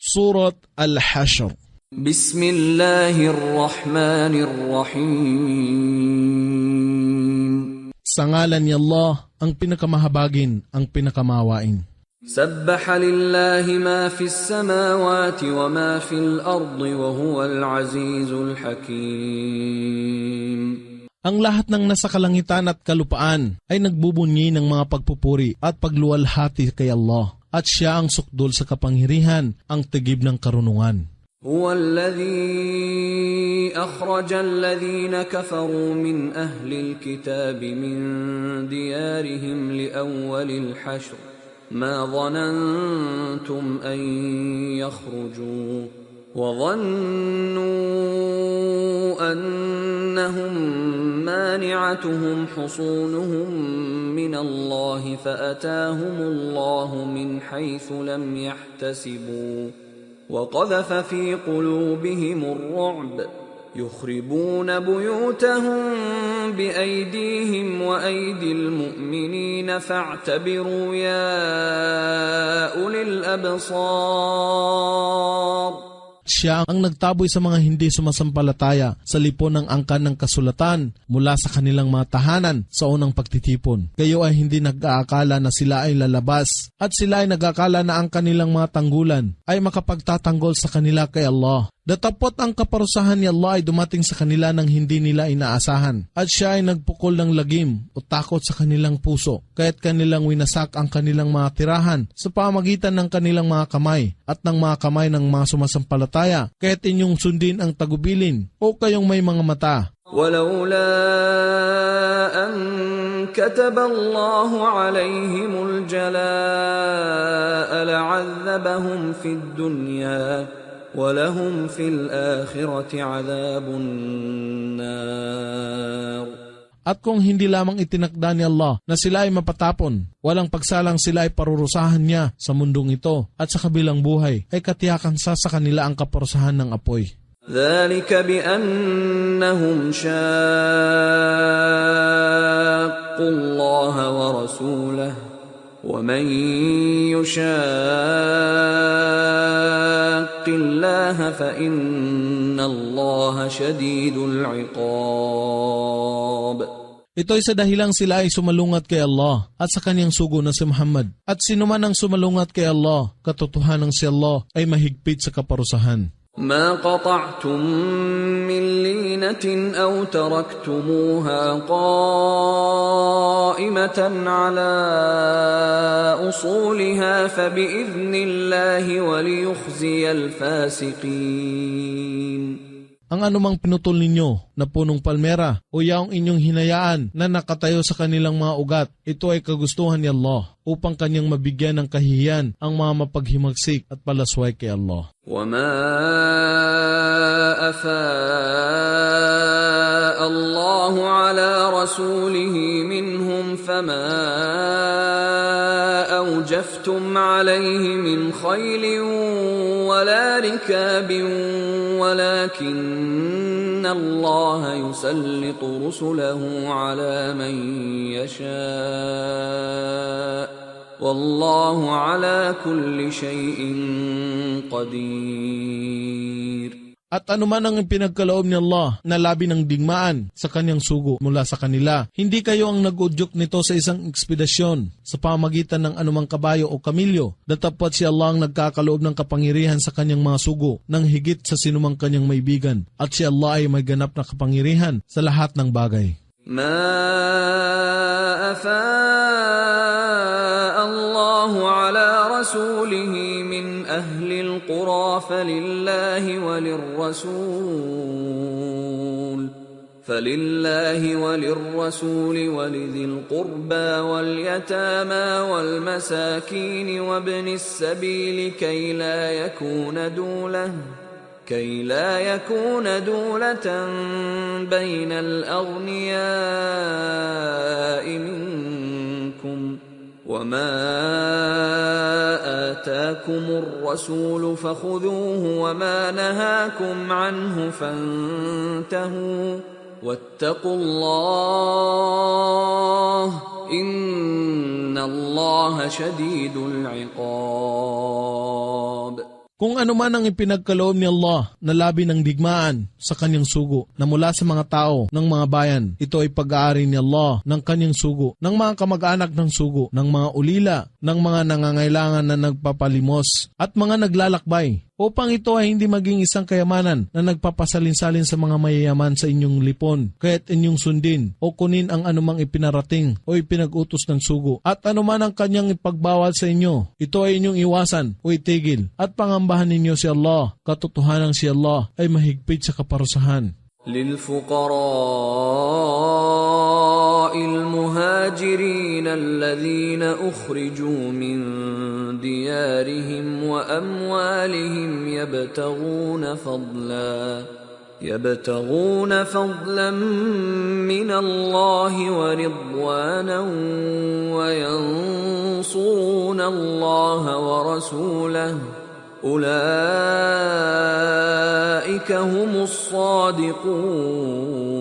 Surat Al-Hashr. Bismillahirrahmanirrahim. Sa ngalan ni Allah, ang pinakamahabagin, ang pinakamawain. Sabbaha lillahi ma fis samawati wa ma fil ardi wa huwal azizul hakim. Ang lahat ng nasa kalangitan at kalupaan ay nagbubunyi ng mga pagpupuri at pagluwalhati kay Allah. At siya ang sukdol sa kapangyarihan, ang tigib ng karunungan. هو الذي أخرج الذين كفروا من أهل الكتاب من ديارهم لأول الحشر ما ظننتم أن يخرجوا وظنوا أنهم مانعتهم حصونهم من الله فأتاهم الله من حيث لم يحتسبوا وقذف في قلوبهم الرعب يخربون بيوتهم بأيديهم وأيدي المؤمنين فاعتبروا يا أولي الأبصار. Siya ang nagtaboy sa mga hindi sumasampalataya sa lipon ng angkan ng kasulatan mula sa kanilang mga tahanan sa unang pagtitipon. Kayo ay hindi nag-aakala na sila ay lalabas at sila ay nag-aakala na ang kanilang mga tanggulan ay makapagtatanggol sa kanila kay Allah. Datapot ang kaparusahan ni Allah ay dumating sa kanila nang hindi nila inaasahan. At siya ay nagpukol ng lagim o takot sa kanilang puso, kaya't kanilang winasak ang kanilang mga tirahan sa pamagitan ng kanilang mga kamay at ng mga kamay ng mga sumasampalataya, kaya't inyong sundin ang tagubilin o kayong may mga mata. ولولا أن كتب الله عليهم الجلاء لعذبهم في الدنيا وَلَهُمْ فِي الْآخِرَةِ عَذَابُ النَّارِ. At kung hindi lamang itinakda ni Allah na sila ay mapatapon, walang pagsalang sila ay parurusahan niya sa mundong ito at sa kabilang buhay, ay katiyakan sa kanila ang kaparusahan ng apoy. ذَلِكَ بِأَنَّهُمْ شَاقُّوا اللَّهَ وَرَسُولَهُ وَمَنْ يُشَاقِّ اللَّهَ فَإِنَّ اللَّهَ شَدِيدُ الْعِقَابِ. Ito'y sa dahilang sila ay sumalungat kay Allah at sa kanyang sugo na si Muhammad. At sino man ang sumalungat kay Allah, katotohanan si Allah ay mahigpit sa kaparusahan. ما قطعتم من لينة أو تركتموها قائمة على أصولها فبإذن الله وليخزي الفاسقين. Ang anumang pinutol ninyo na punong palmera o yaong inyong hinayaan na nakatayo sa kanilang mga ugat, ito ay kagustuhan ni Allah upang kanyang mabigyan ng kahihiyan ang mga mapaghimagsik at palasway kay Allah. وَمَا أَفَاءَ اللَّهُ عَلَى رَسُولِهِ مِنْهُمْ فَمَا أَوْجَفْتُمْ عَلَيْهِ مِنْ خَيْلٍ وَلَا رِكَابٍ وَلَكِنَّ اللَّهَ يُسَلِّطُ رُسُلَهُ عَلَى مَنْ يَشَاءُ وَاللَّهُ عَلَى كُلِّ شَيْءٍ قَدِيرٌ. At anuman ang pinagkaloob ni Allah na labi ng digmaan sa kanyang sugo mula sa kanila, hindi kayo ang nag-udyok nito sa isang ekspedisyon sa pamagitan ng anumang kabayo o kamilyo. Datapot si Allah ang nagkakaloob ng kapangyarihan sa kanyang mga sugo nang higit sa sinumang kanyang maibigan. At si Allah ay may ganap na kapangyarihan sa lahat ng bagay. ما أفاء الله على رسوله من أهل القرى فلله وللرسول ولذي القربى واليتامى والمساكين وابن السبيل كي لا يكون دولة بين الأغنياء منكم وما آتاكم الرسول فخذوه وما نهاكم عنه فانتهوا واتقوا الله إن الله شديد العقاب. Kung ano man ang ipinagkaloob ni Allah na labi ng digmaan sa kanyang sugo na mula sa mga tao ng mga bayan, ito ay pag-aari ni Allah ng kanyang sugo, ng mga kamag-anak ng sugo, ng mga ulila, ng mga nangangailangan na nagpapalimos at mga naglalakbay, upang ito ay hindi maging isang kayamanan na nagpapasalin-salin sa mga mayayaman sa inyong lipon, kaya't inyong sundin o kunin ang anumang ipinarating o ipinag-utos ng sugo, at anuman ang kanyang ipagbawal sa inyo, ito ay inyong iwasan o itigil, at pangambahan ninyo si Allah, katotohanan si Allah ay mahigpit sa kaparusahan. للفقراء المهاجرين الذين أخرجوا من ديارهم وأموالهم يبتغون فضلا من الله ورضوانا وينصرون الله ورسوله أولئك هم الصادقون.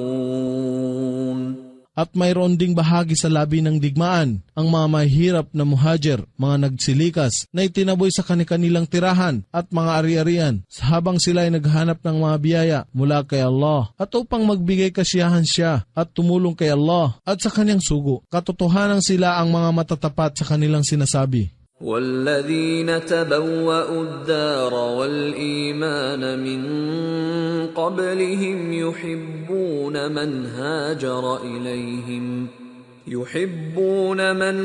At mayroon ding bahagi sa labi ng digmaan, ang mga mahirap na muhajir, mga nagsilikas, na itinaboy sa kanilang tirahan at mga ari-arian, habang sila ay naghanap ng mga biyaya mula kay Allah, at upang magbigay kasiyahan siya at tumulong kay Allah at sa kanyang sugo. Katotohanan sila ang mga matatapat sa kanilang sinasabi. والذين تبوأوا الدار والإيمان من قبلهم يحبون من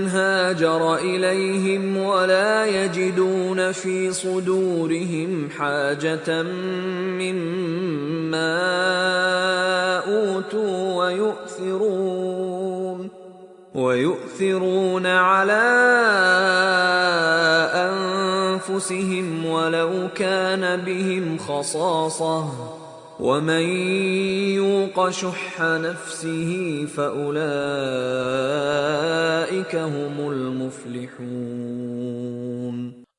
هاجر إليهم ولا يجدون في صدورهم حاجة مما أوتوا ويؤثرون على أنفسهم ولو كان بهم خصاصة ومن يوق شح نفسه فأولئك هم المفلحون.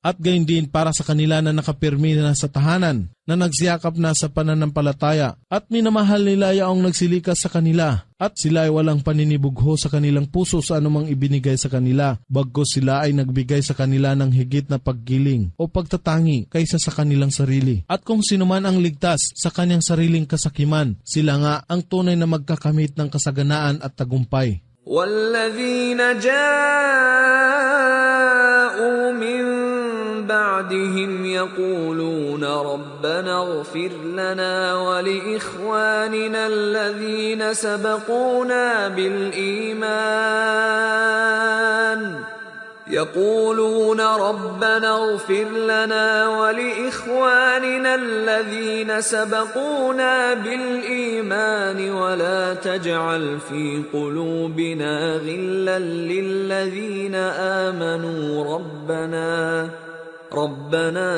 At gayon din para sa kanila na nakapirmi na sa tahanan, na nagsiyakap na sa pananampalataya, at minamahal nila yaong nagsilikas sa kanila, at sila ay walang paninibugho sa kanilang puso sa anumang ibinigay sa kanila, bagkus sila ay nagbigay sa kanila ng higit na paggiling o pagtatangi kaysa sa kanilang sarili. At kung sino man ang ligtas sa kanyang sariling kasakiman, sila nga ang tunay na magkakamit ng kasaganaan at tagumpay. وَالَّذِينَ جَاءُوا مِن بَعْدِهِمْ يَقُولُونَ رَبَّنَا اغْفِرْ لَنَا وَلِإِخْوَانِنَا الَّذِينَ سَبَقُونَا بِالْإِيمَانِ وَلَا تَجْعَلْ فِي قُلُوبِنَا غِلًّا لِّلَّذِينَ آمَنُوا رَبَّنَا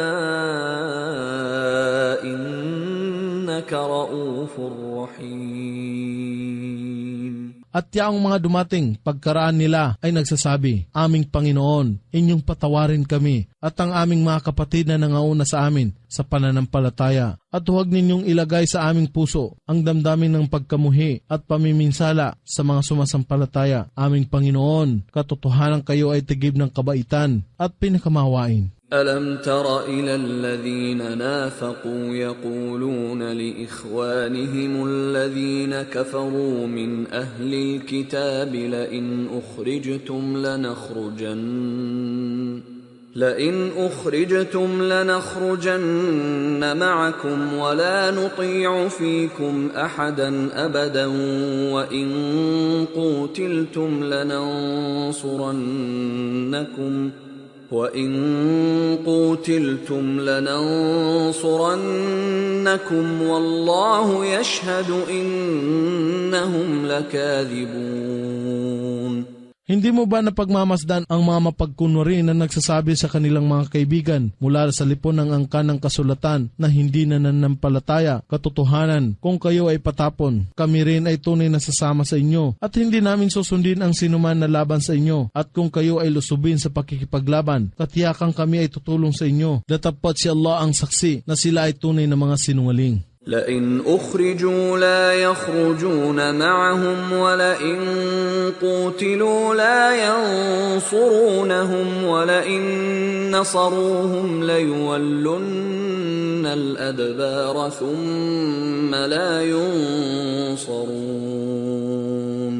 إِنَّكَ رَءُوفٌ رَّحِيمٌ. At yaong mga dumating pagkaraan nila ay nagsasabi, Aming Panginoon, inyong patawarin kami at ang aming mga kapatid na nangauna sa amin sa pananampalataya. At huwag ninyong ilagay sa aming puso ang damdamin ng pagkamuhi at pamiminsala sa mga sumasampalataya. Aming Panginoon, katotohanan kayo ay tigib ng kabaitan at pinakamawain. أَلَمْ تَرَ إِلَى الَّذِينَ نَافَقُوا يَقُولُونَ لِإِخْوَانِهِمُ الَّذِينَ كَفَرُوا مِنْ أَهْلِ الْكِتَابِ لَئِنْ أُخْرِجْتُمْ لَنَخْرُجَنَّ مَعَكُمْ وَلَا نُطِيعُ فِيكُمْ أَحَدًا أَبَدًا وَإِنْ قُوتِلْتُمْ لَنَنصُرَنَّكُمْ وَاللَّهُ يَشْهَدُ إِنَّهُمْ لَكَاذِبُونَ. Hindi mo ba napagmamasdan ang mga mapagkunwari na nagsasabi sa kanilang mga kaibigan mula sa lipon ng angkan ng kasulatan na hindi nananampalataya? Katotohanan, kung kayo ay patapon, kami rin ay tunay na sasama sa inyo at hindi namin susundin ang sinuman na laban sa inyo. At kung kayo ay lusubin sa pakikipaglaban, katiyakan kami ay tutulong sa inyo. Datapot si Allah ang saksi na sila ay tunay na mga sinungaling. لئن أخرجوا لا يخرجون معهم ولئن قوتلوا لا ينصرونهم ولئن نصروهم ليولن الأدبار ثم لا ينصرون.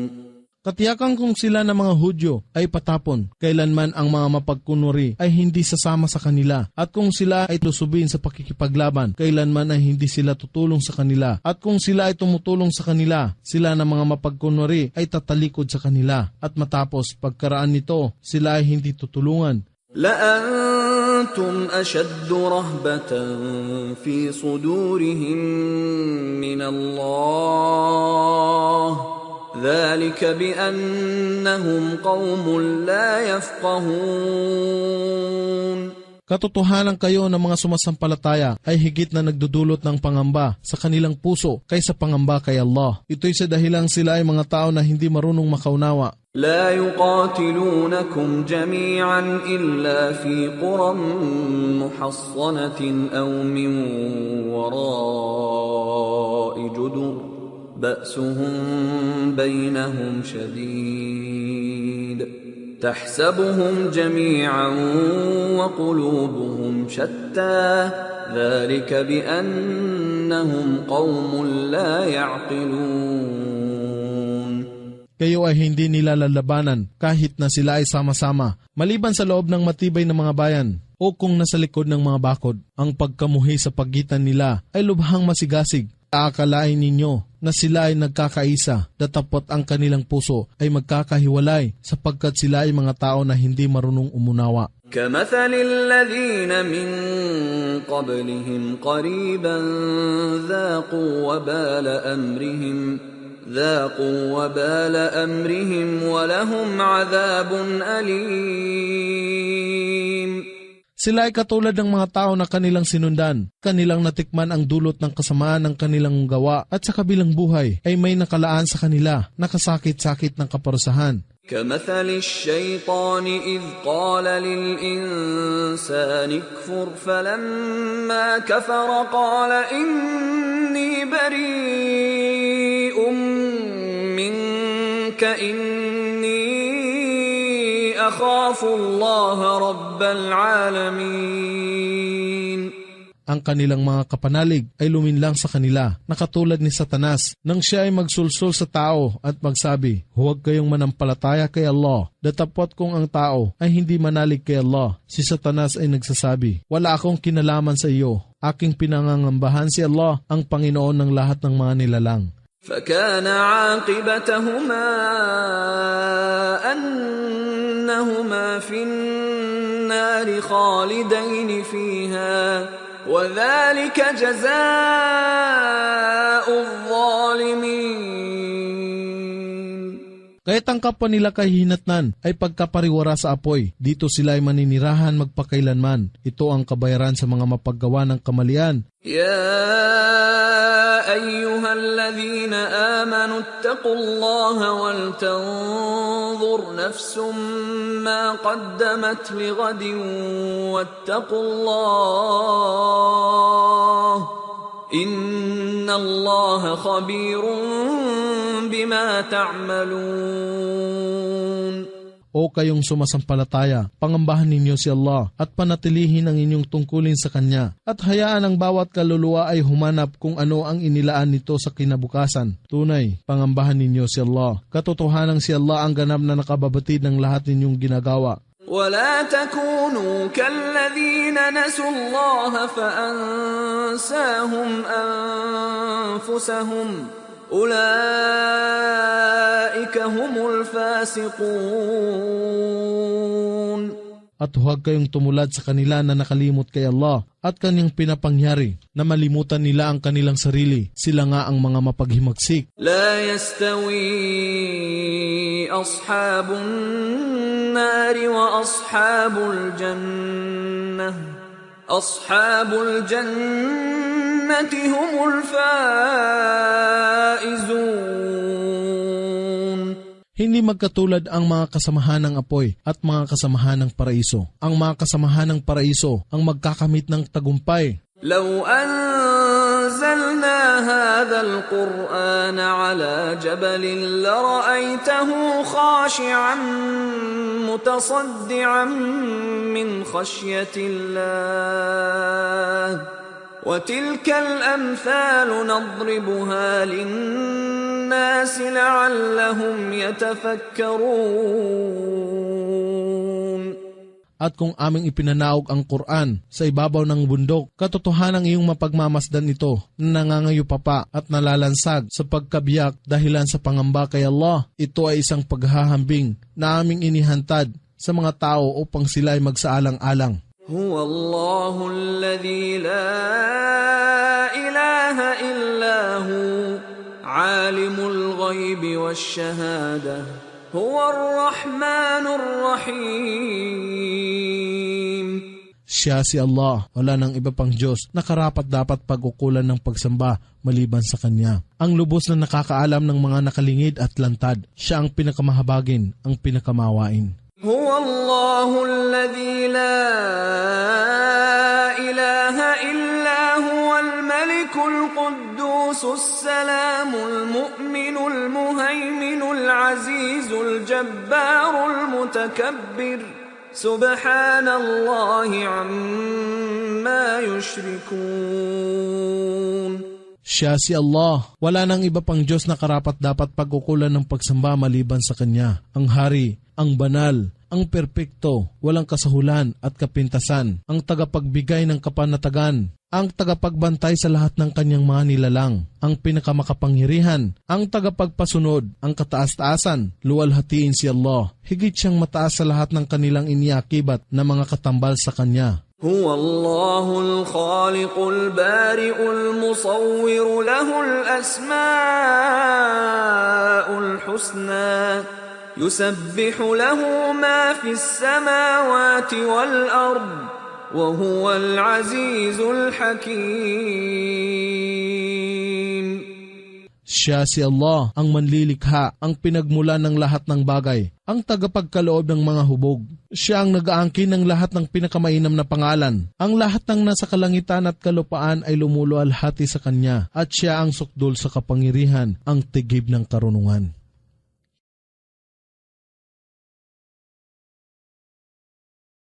Katiyakan kung sila ng mga Hudyo ay patapon, kailanman ang mga mapagkunwari ay hindi sasama sa kanila. At kung sila ay lusubin sa pakikipaglaban, kailanman ay hindi sila tutulong sa kanila. At kung sila ay tumutulong sa kanila, sila ng mga mapagkunwari ay tatalikod sa kanila. At matapos pagkaraan nito, sila ay hindi tutulungan. لأنتم أشد رهبة في صدورهم من الله ذلك بأنهم قوم لا يفقهون. Katotohanan kayo ng mga sumasampalataya ay higit na nagdudulot ng pangamba sa kanilang puso kaysa pangamba kay Allah. Ito'y sa dahilang sila ay mga tao na hindi marunong makaunawa. لا يقاتلونكم جميعا إلا في قرى محصنة أو من وراء جدر بأسهم بينهم شديد تحسبهم جميعا وقلوبهم شتى ذلك بأنهم قوم لا يعقلون. Kayo ay hindi nila lalabanan kahit na sila ay sama-sama, maliban sa loob ng matibay na mga bayan o kung nasa likod ng mga bakod. Ang pagkamuhi sa pagitan nila ay lubhang masigasig. Aakalain ninyo na sila ay nagkakaisa, datapot ang kanilang puso ay magkakahiwalay sapagkat sila ay mga tao na hindi marunong umunawa. كمثل الذين من قبلهم قريبا ذاقوا وبال أمرهم ولهم عذاب أليم. Sila ay katulad ng mga tao na kanilang sinundan, kanilang natikman ang dulot ng kasamaan ng kanilang gawa at sa kabilang buhay ay may nakalaan sa kanila, nakasakit-sakit ng kaparusahan. كمثل الشيطان إذ قال للإنسان اكفر فلما كفر قال إني بريء منك إني أخاف الله رب العالمين. Ang kanilang mga kapanalig ay luminlang sa kanila, nakatulad ni Satanas, nang siya ay magsulsul sa tao at magsabi, huwag kayong manampalataya kay Allah. Datapot kung ang tao ay hindi manalig kay Allah, si Satanas ay nagsasabi, wala akong kinalaman sa iyo. Aking pinangangambahan si Allah, ang Panginoon ng lahat ng mga nilalang. فكان عاقبتهما أنهما في النار خالدين فيها وذلك جزاء الظالمين. Kahit ang kapwa nila kahihinatnan ay pagkapariwara sa apoy, dito sila ay maninirahan magpakailanman. Ito ang kabayaran sa mga mapaggawa ng kamalian. يا أيها الذين آمنوا اتقوا الله ولتنظر نفس ما قدمت لغد واتقوا الله إن الله خبير بما تعملون. O kayong sumasampalataya, pangambahan ninyo si Allah at panatilihin ang inyong tungkulin sa Kanya at hayaan ang bawat kaluluwa ay humanap kung ano ang inilaan nito sa kinabukasan. Tunay, pangambahan ninyo si Allah. Katotohanan si Allah ang ganap na nakababatid ng lahat ninyong ginagawa. ولا تكونوا كالذين نسوا الله فأنساهم أنفسهم أولئك هم الفاسقون. At huwag kayong tumulad sa kanila na nakalimot kay Allah at Kanyang pinapangyari na malimutan nila ang kanilang sarili. Sila nga ang mga mapaghimagsik. لا يستوي أصحاب النار وأصحاب الجنة أصحاب الجنة هم الفائزون. Hindi magkatulad ang mga kasamahan ng apoy at mga kasamahan ng paraiso. Ang mga kasamahan ng paraiso ang magkakamit ng tagumpay. لو أنزلنا أنزلنا هذا القرآن على جبل لرأيته خاشعا متصدعا من خشية الله وتلك الأمثال نضربها للناس لعلهم يتفكرون. At kung aming ipinanaog ang Quran sa ibabaw ng bundok, katotohanan iyong mapagmamasdan ito na nangangayupapa at nalalansag sa pagkabiyak dahilan sa pangamba kay Allah. Ito ay isang paghahambing na aming inihantad sa mga tao upang sila ay magsaalang-alang. هو الله الذي لا إله إلا هو عالم الغيب والشهادة هو الرحمن الرحيم. Siya si Allah, wala nang iba pang Diyos na karapat dapat pag-ukulan ng pagsamba maliban sa Kanya. Ang lubos na nakakaalam ng mga nakalingid at lantad. Siya ang pinakamahabagin, ang pinakamawain. هو الله الذي لا إله إلا هو الملك القدوس السلام المؤمن المهيمن العزيز الجبار المتكبر سبحان الله عما يشركون. Siya si Allah, wala nang iba pang Diyos na karapat dapat pag-ukulan ng pagsamba maliban sa Kanya. Ang hari, ang banal, ang perpekto, walang kasahulan at kapintasan, ang tagapagbigay ng kapanatagan, ang tagapagbantay sa lahat ng Kanyang mga nilalang, ang pinakamakapangyarihan, ang tagapagpasunod, ang kataas-taasan, luwalhatiin si Allah. Higit siyang mataas sa lahat ng kanilang iniakibat na mga katambal sa Kanya. هو الله الخالق البارئ المصور له الأسماء الحسنى يسبح له ما في السماوات والأرض وهو العزيز الحكيم. Siya si Allah, ang manlilikha, ang pinagmula ng lahat ng bagay, ang tagapagkaloob ng mga hubog. Siya ang nag-aangkin ng lahat ng pinakamainam na pangalan. Ang lahat ng nasa kalangitan at kalupaan ay lumulualhati sa Kanya, at siya ang sukdol sa kapangyarihan, ang tigib ng karunungan.